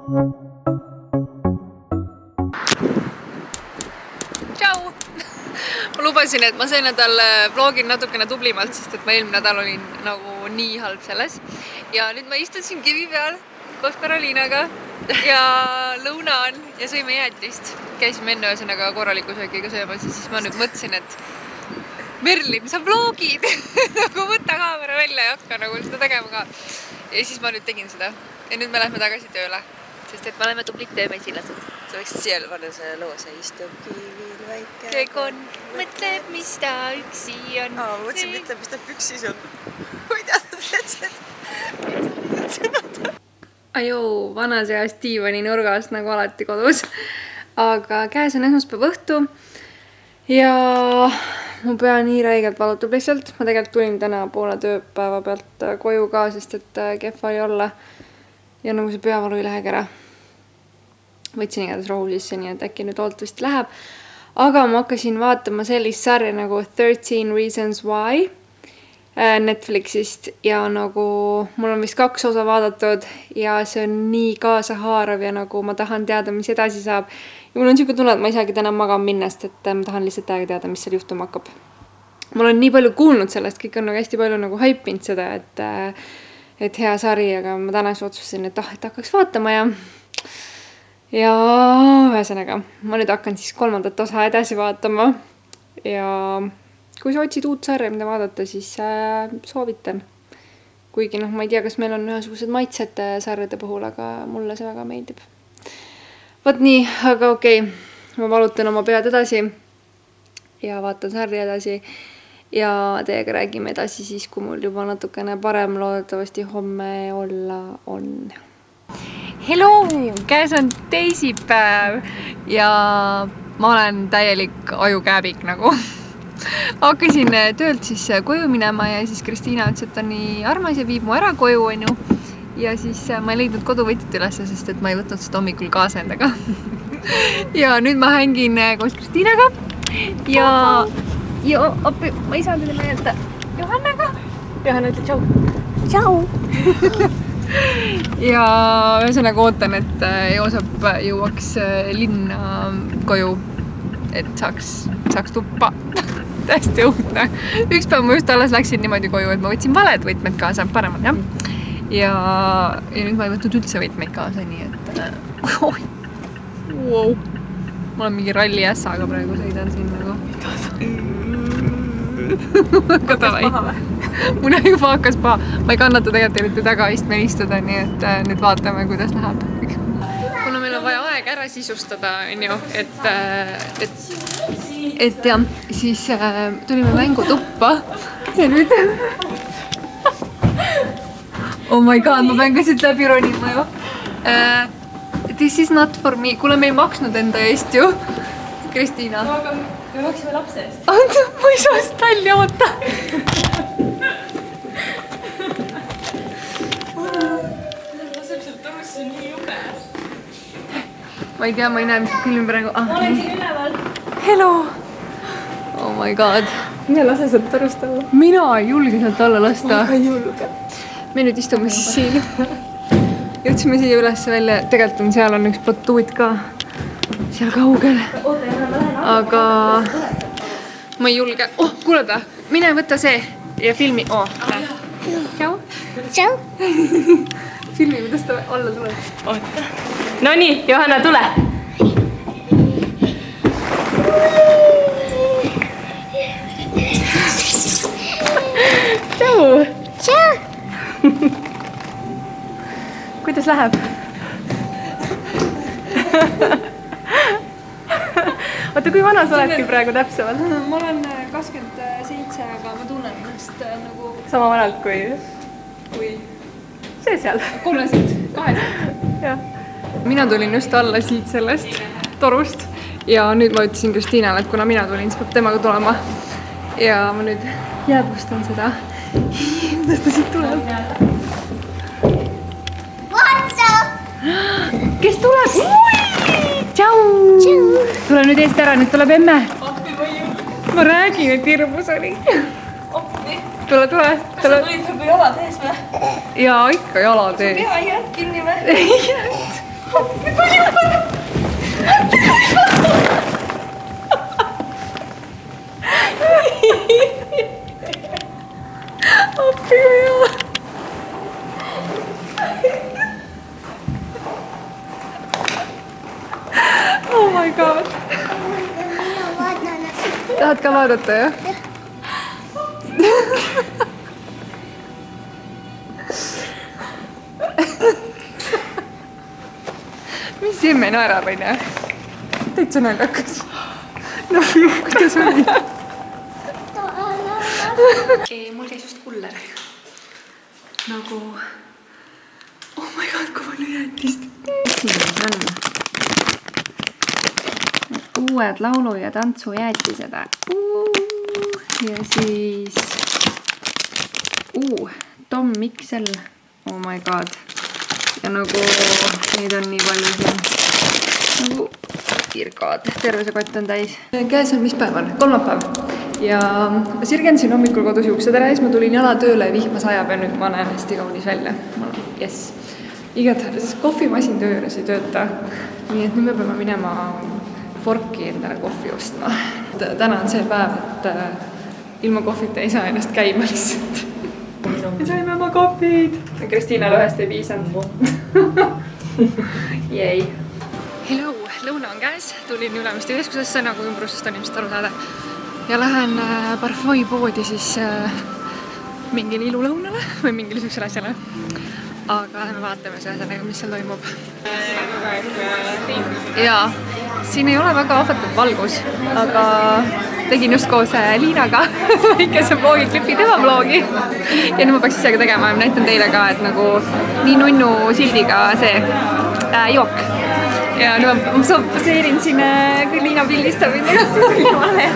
Tšau! Ma lubasin, et ma see nädal vlogin natukene tublimalt, sest et ma eelmine nädal olin nagu nii halb selles. Ja nüüd ma istusin kivi peal koos Karoliinaga ja lõuna on ja sõime jäätist. Käisime enne ühesõnaga korraliku söögiga söömas ja siis ma nüüd mõtlesin, et Merlin, sa vlogid! Nagu võtta kaamera välja ja hakka nagu seda tegema ka. Ja siis ma nüüd tegin seda. Ja nüüd me lähme tagasi tööle. Sest et me oleme tublid töömesilased. See oleks seal panna see loo, see istub kivil väike. Keekon mõtleb, mis ta üksi on. Ma mõtlesin, mõtleb, mis ta püksis on. Kuidas sa tead? Ajoo, vanas eas diivani nurgas nagu alati kodus. Aga käes on esmaspäeva õhtu. Ja mu pea nii räigelt valutab lihtsalt. Ma tegelikult tulin täna poole tööpäeva pealt koju ka, sest et kehva oli olla. Ja nagu see peavalu ei lähegi ära. Võtsin igatahes rohu sisse, nii et äkki nüüd loodetavasti läheb. Aga ma hakkasin vaatama sellist sarja nagu 13 Reasons Why Netflixist ja nagu mul on vist 2 osa vaadatud ja see on nii kaasahaarav ja nagu ma tahan teada, mis edasi saab. Ja mul on siuke tunne, et ma ei saagi täna magama minnast, et ma tahan lihtsalt aega teada, mis seal juhtuma hakkab. Mul on nii palju kuulnud sellest, kõik on nagu hästi palju nagu haipinud seda, et hea sari, aga ma täna otsustasin, et hakkaks vaatama ja ühesõnaga, ma nüüd hakkan siis 3. osa edasi vaatama ja kui sa otsid uut sarja, mida vaadata, siis soovitan. Kuigi ma ei tea, kas meil on ühesugused maitsed sarjade puhul, aga mulle see väga meeldib. Võt nii, aga okei, ma valutan oma pead edasi ja vaatan sarja edasi ja teiega räägime edasi siis, kui mul juba natukene parem loodetavasti homme olla on. Hello! Käes on teisipäev ja ma olen täielik ajukääbik nagu. Hakkasin töölt siis koju minema ja siis Kristiina ütles, et on nii armas ja viib mu ära koju, on ju. Ja siis ma ei leidnud koduvõtit üles, sest et ma ei võtnud seda hommikul kaasa endaga. Ja nüüd ma hängin koos Kristiinaga ja appi, ma ei saa teda meelde Johannaga. Johanna ütle tšau. Tšau! Ja ühesõnaga ootan, et Joosep jõuaks linna koju, et saaks tuppa. Täiesti õudne. Üks päev ma just alles läksin niimoodi koju, et ma võtsin valed võtmed kaasa, paremad, jah. Ja nüüd ma ei võtnud üldse võtmeid kaasa, nii et wow. Mul on mingi ralli ässaga praegu sõidan siin nagu. Aga tavai. Mul on juba hakkas paha. Ma ei kannata tegelikult eriti tagaistmel istuda, nii et nüüd vaatame, kuidas läheb. Kuna meil on vaja aeg ära sisustada, on ju, et jah, siis tulime mängutuppa ja nüüd oh my god, ma pean ka siit läbi ronima ju. This is not for me. Kuule, me ei maksnud enda eest ju. Kristiina. No, aga me maksime lapse eest. Ma ei saa seda välja oota. Laseb sealt tõus, see on nii jube. Ma ei tea, ma ei näe, mis filmi praegu. Ma olen siin üleval. Hello. Oh my god. Mine lase sealt tõrust alla. Mina ei julge sealt alla lasta. Ma ei julge. Me nüüd istume siis siin. Jõudsime siia üles välja. Tegelikult on seal on üks platuut ka. Seal kaugel. Aga ma ei julge. Oh, kuuleda. Mine võtta see ja filmi. Oh. Tšau. Tšau. Filmi, kuidas ta alla tuleb. Oota. No nii, Johanna, tule. Tšau. Tšau. Kuidas läheb? Oota, kui vana sa oledki praegu täpsemalt? Ma olen 27, aga ma tunnen ennast nagu... Sama vanalt kui see seal. 3-2. Jah. Mina tulin just alla siit sellest torust ja nüüd ma ütlesin Kristiinale, et kuna mina tulin, siis peab temaga tulema. Ja ma nüüd jääbustan seda. Kuidas ta siit tuleb? Kes tuleb? Tšau! Tule nüüd eest ära, nüüd tuleb emme. Ma räägin, et hirmus oli. Tule. Kas sa tulid juba jalad ees või? Jaa, ikka jalad ees. Pea ei jäänud kinni või? Ei jäänud. appi mina. Oh my god. Tahad ka vaadata, jah? mis emme naerab, onju? Täitsa naljakas. No kuidas oli? Mul käis just kuller. Nagu... Oh my god, kui palju jäätist. Uued laulu- ja tantsujäätised. Ja siis... Tom Miksel. Oh my god. Ja nagu neid on nii palju siin. Nagu kirgad. Terve see kott on täis. Käes on mis päev on? Kolmapäev. Ja ma sirgendasin hommikul kodus juuksed ära ja siis ma tulin jala tööle ja vihma sajab ja nüüd ma näen hästi kaunis välja. Yes. Igatahes kohvimasin töö juures ei tööta. Nii et nüüd me peame minema forki endale kohvi ostma. Täna on see päev, et ilma kohvita ei saa ennast käima lihtsalt. Me saime oma kohvid. Kristiinale ühest ei piisanud. Jäi. Hello, lõuna on käes. Tulin Ülemiste keskusesse, nagu ümbrusest on ilmselt aru saada. Ja lähen Parfumi poodi siis mingile ilulõunale või mingile süüksele asjale. Aga me vaatame seda, mis seal toimub. Jaa, siin ei ole väga ahvatlev valgus, aga tegin just koos Liinaga väikese vloogiklipi tema vloogi. Ja nüüd ma peaks ise ka tegema ja ma näitan teile ka, et nagu nii nunnu sildiga see jook. Ja nüüd ma poseerin siin, kui Liina pildistab endale.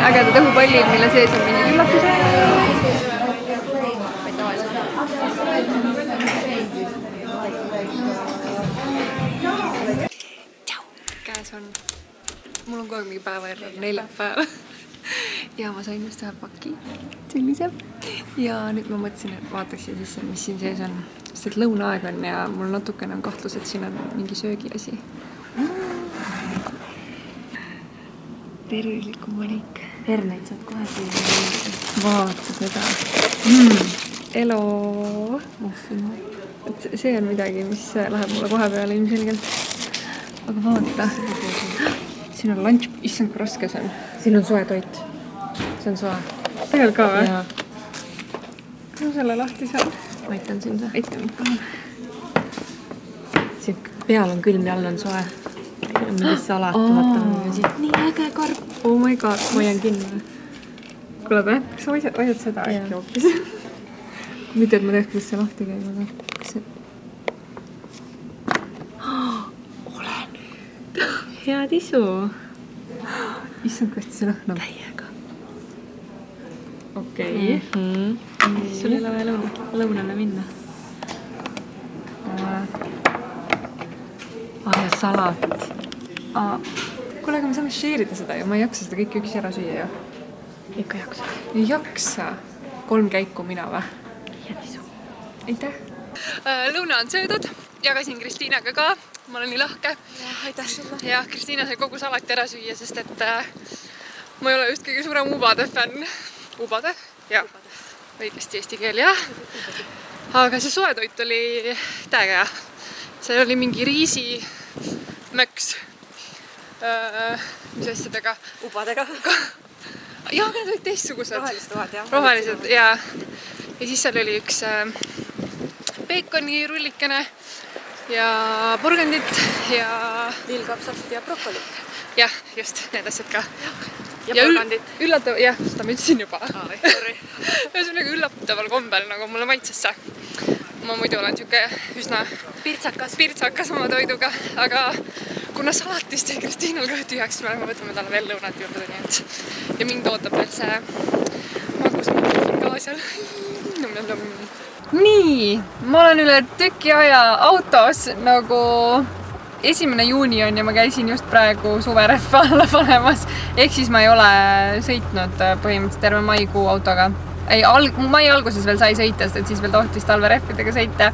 Ägedad õhupallid, mille sees on mingid üllatused. Käes on, mul on kogu aeg mingi päeva järgi neljapäev. Ja ma sain just ühe paki sellise. Ja nüüd ma mõtlesin, et vaataksin sisse, mis siin sees on. Sest et lõunaaeg on ja mul natukene on kahtlus, et siin on mingi söögiasi. Tervilikum valik. Herneid saad kohe siin. Vaata seda. Elo. See on midagi, mis läheb mulle kohe peale ilmselgelt. Aga vaata. Siin on lunch. Issand, kui raske see on. Siin on soe toit. See on soe. Tegelikult ka või? Jaa. No selle lahti seal. Ma aitan sind või? Aitan. Siin peal on külm ja all on soe. Mingi salat vaatame siit. Nii äge karp. Oh my god. Ma hoian kinni. Kuule, kas sa hoiad seda äkki hoopis? Mitte, et ma teeks, kuidas see lahti käib, aga kas see... Ole nüüd. Hea tisu. Issand, kui hästi see lõhnab. Täiega. Okei. Siis sul ei ole vaja lõunale minna. Ja salat. Kuule, aga me saame share'ida seda ja ma ei jaksa seda kõike üksi ära süüa, jah? Ikka jaksa. Ei jaksa. 3 käiku mina või? Hea tisu. Aitäh. Lõuna on söödud. Jagasin Kristiinaga ka. Ma olen nii lahke. Aitäh sulle. Ja Kristiina sai kogu salati ära süüa, sest et ma ei ole just kõige suurem Ubade fänn. Ubade? Jah. Õigesti eesti keel, jah. Aga see soetoit oli täiega. Seal oli mingi riisimöks. Mis asjadega? Ubadega. Jaa, aga need olid teistsugused. Rohelised ubad, jah. Rohelised, jaa. Ja siis seal oli üks peekoni rullikene ja porgandit ja... Lillkapsast ja brokolit. Jah, just, need asjad ka. Ja porgandit. Üllatav, jah, seda ma ütlesin juba. Sorry. Ühesõnaga üllataval kombel, nagu mulle maitsesse. Ma muidu olen siuke üsna pirtsakas oma toiduga, aga kuna salatist jäi Kristiinal ka tühjaks, siis me võtame talle veel lõunat juurde, nii et ja mind ootab veel see magusmuffin ka seal. Nii, ma olen üle tüki aja autos, nagu 1. juuni on ja ma käisin just praegu suverehva alla panemas, ehk siis ma ei ole sõitnud põhimõtteliselt terve maikuu autoga. mai alguses veel sai sõita, sest et siis veel tohtis talverehvidega sõita.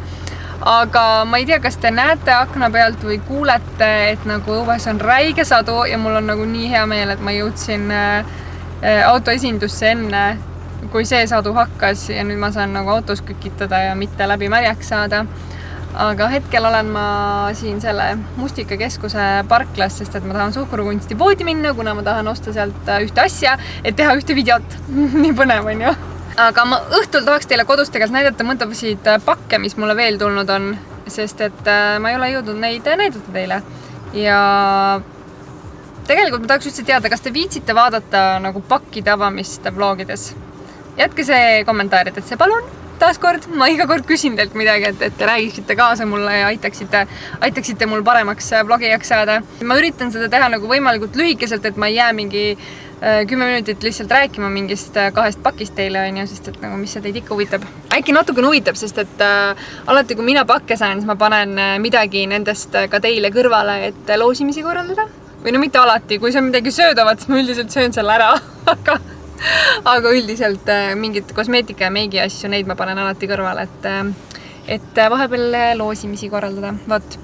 Aga ma ei tea, kas te näete akna pealt või kuulete, et nagu õues on räige sadu ja mul on nagu nii hea meel, et ma jõudsin autoesindusse enne, kui see sadu hakkas ja nüüd ma saan nagu autos kükitada ja mitte läbi märjaks saada. Aga hetkel olen ma siin selle Mustikakeskuse parklas, sest et ma tahan suhkrukunsti poodi minna, kuna ma tahan osta sealt ühte asja, et teha ühte videot. Nii põnev on ju. Aga ma õhtul tahaks teile kodus tegelikult näidata mõndasid pakke, mis mulle veel tulnud on, sest et ma ei ole jõudnud neid näidata teile. Ja tegelikult ma tahaks üldse teada, kas te viitsite vaadata nagu pakkide avamist vlogides. Jätke see kommentaaridesse, palun. Taaskord, ma iga kord küsin teilt midagi, et te räägiksite kaasa mulle ja aitaksite mul paremaks vlogijaks saada. Ma üritan seda teha nagu võimalikult lühikeselt, et ma ei jää mingi 10 minutit lihtsalt rääkima mingist 2 pakist teile, sest et nagu mis see teid ikka huvitab. Äkki natukene huvitab, sest et alati kui mina pakke saan, siis ma panen midagi nendest ka teile kõrvale, et loosimisi korraldada. Või no mitte alati, kui see on midagi söödavat, siis ma üldiselt söön selle ära, aga üldiselt mingid kosmeetika ja meigi asju, neid ma panen alati kõrvale, et vahepeal loosimisi korraldada. Vot.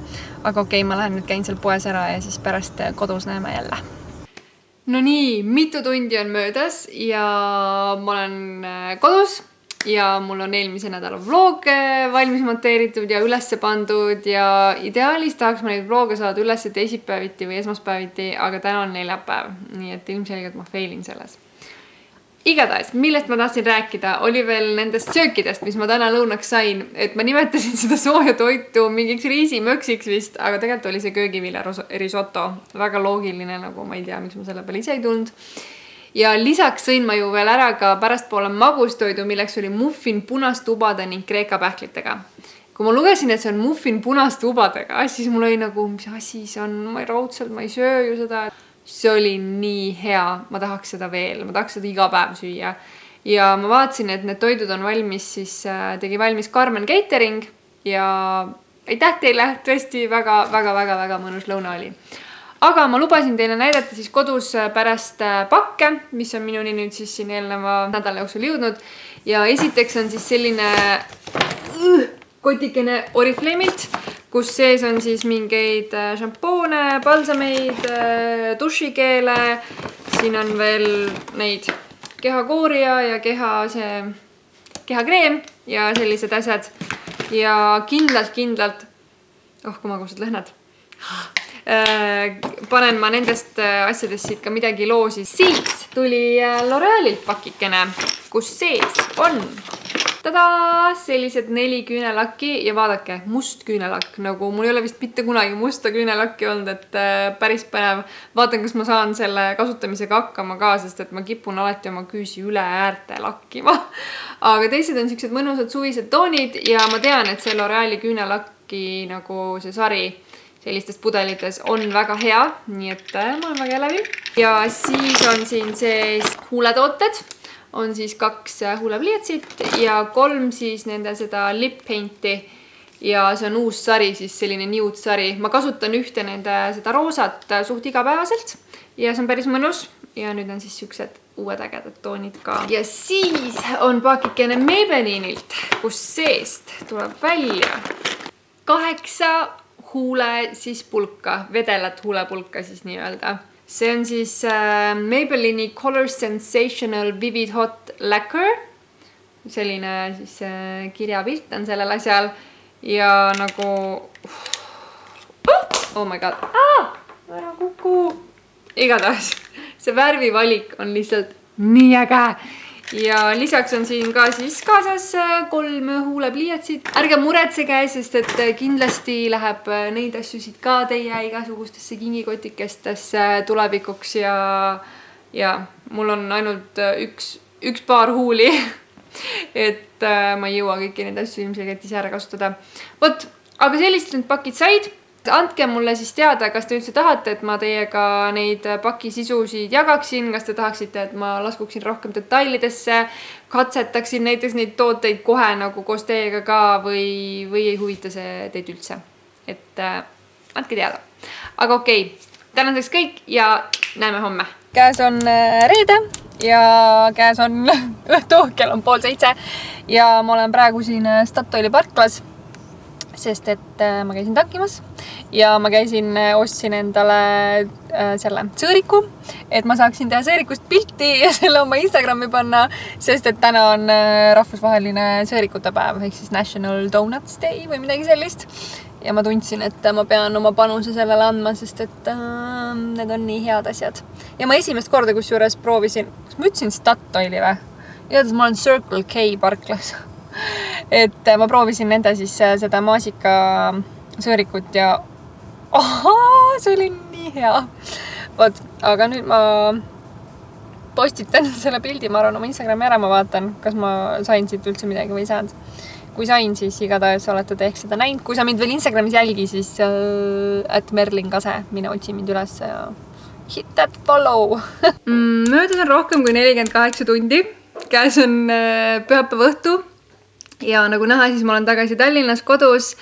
Aga okei, ma lähen nüüd käin seal poes ära ja siis pärast kodus näeme jälle. No nii, mitu tundi on möödas ja ma olen kodus ja mul on eelmise nädala vlog valmis monteeritud ja ülesse pandud ja ideaalis tahaks ma neid vloge saada ülesse teisipäeviti või esmaspäeviti, aga täna on neljapäev, nii et ilmselgelt ma failin selles. Igatahes, millest ma tahtsin rääkida, oli veel nendest söökidest, mis ma täna lõunaks sain, et ma nimetasin seda sooja toitu mingiks riisimöksiks vist, aga tegelikult oli see köögivilja risotto. Väga loogiline, nagu ma ei tea, miks ma selle peale ise ei tulnud. Ja lisaks sõin ma ju veel ära ka pärastpoole magustoidu, milleks oli muffin punastubade ning kreeka pähklitega. Kui ma lugesin, et see on muffin punastubadega, siis mul oli nagu, mis asi see on, ma ei söö ju seda. See oli nii hea, ma tahaks seda veel, ma tahaks seda iga päev süüa. Ja ma vaatasin, et need toidud on valmis, siis tegi valmis Carmen Catering ja aitäh teile, tõesti väga mõnus lõuna oli. Aga ma lubasin teile näidata siis kodus pärast pakke, mis on minuni nüüd siis siin eelneva nädala jooksul jõudnud. Ja esiteks on siis selline kotikene Oriflameilt, kus sees on siis mingeid šampoone, balsameid, dušikeele. Siin on veel neid kehakooria ja kehakreem ja sellised asjad. Ja kindlalt, kui magusad lõhnad, panen ma nendest asjadest siit ka midagi loosi. Siis tuli L'Orealilt pakikene, kus sees on sellised 4 küünelakki ja vaadake, must küünelakk, nagu mul ei ole vist mitte kunagi musta küünelakki olnud, et päris põnev. Vaatan, kas ma saan selle kasutamisega hakkama ka, sest et ma kipun alati oma küüsi üle äärte lakkima. Aga teised on sellised mõnusad suvised toonid ja ma tean, et see L'Oreali küünelakki nagu see sari sellistest pudelites on väga hea, nii et ma olen väga elevil. Ja siis on siin sees huuletooted. On siis 2 huulepliiatsit ja 3 siis nende seda lip painti ja see on uus sari, siis selline nude sari. Ma kasutan ühte nende seda roosat suht igapäevaselt ja see on päris mõnus ja nüüd on siis siuksed uued ägedad toonid ka. Ja siis on pakikene Maybellinilt, kus seest tuleb välja 8 huule siis pulka, vedelat huulepulka siis nii öelda. See on siis Maybellini Color Sensational Vivid Hot Lacquer. Selline siis kirjapilt on sellel asjal. Ja nagu... Oh my god. Ära kuku. Igatahes. See värvivalik on lihtsalt nii äge. Ja lisaks on siin ka siis kaasas 3 huulepliiatsit. Ärge muretsege, sest et kindlasti läheb neid asjusid ka teie igasugustesse kingikotikestesse tulevikuks ja mul on ainult üks paar huuli, et ma ei jõua kõiki neid asju ilmselgelt ise ära kasutada. Vot, aga sellised need pakid said. Andke mulle siis teada, kas te üldse tahate, et ma teiega neid pakisisusid jagaksin, kas te tahaksite, et ma laskuksin rohkem detailidesse, katsetaksin näiteks neid tooteid kohe nagu koos teiega ka või ei huvita see teid üldse. Et andke teada. Aga okei, tänaseks kõik ja näeme homme. Käes on reede ja käes on õhtu, kell on 6:30 ja ma olen praegu siin Statoili parklas, sest et ma käisin tankimas ja ma ostsin endale selle sõõriku, et ma saaksin teha sõõrikust pilti ja selle oma Instagrami panna, sest et täna on rahvusvaheline sõõrikute päev, ehk siis National Donuts Day või midagi sellist. Ja ma tundsin, et ma pean oma panuse sellele andma, sest et need on nii head asjad. Ja ma esimest korda kusjuures proovisin, kas ma ütlesin Statoili või? Igatahes ma olen Circle K parklas. Et ma proovisin nende siis seda maasika sõõrikut ja see oli nii hea. Vot, aga nüüd ma postitan selle pildi, ma arvan oma Instagrami ära, ma vaatan, kas ma sain siit üldse midagi või ei saanud. Kui sain, siis igatahes olete te ehk seda näinud. Kui sa mind veel Instagramis jälgi, siis @merlinkase, mine otsi mind üles ja hit that follow. Möödas on rohkem kui 48 tundi. Käes on pühapäeva õhtu. Ja nagu näha, siis ma olen tagasi Tallinnas kodus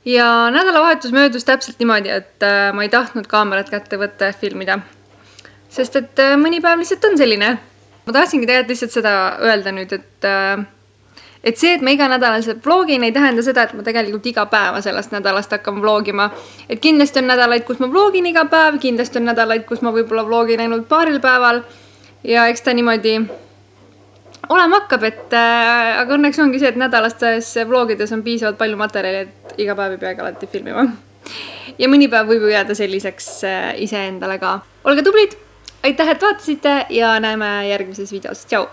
ja nädalavahetus möödus täpselt niimoodi, et ma ei tahtnud kaamerat kätte võtta ja filmida. Sest et mõni päev lihtsalt on selline. Ma tahtsingi tegelikult lihtsalt seda öelda nüüd, et see, et ma iga nädalaselt vlogin, ei tähenda seda, et ma tegelikult iga päeva sellest nädalast hakkan vlogima. Et kindlasti on nädalaid, kus ma vlogin iga päev, kindlasti on nädalaid, kus ma võib-olla vlogin ainult paaril päeval ja eks ta niimoodi olema hakkab, aga õnneks ongi see, et nädalastes vlogides on piisavalt palju materjali, et iga päev ei peagi alati filmima. Ja mõni päev võib ju jääda selliseks iseendale ka. Olge tublid, aitäh, et vaatasite ja näeme järgmises videos. Tšau!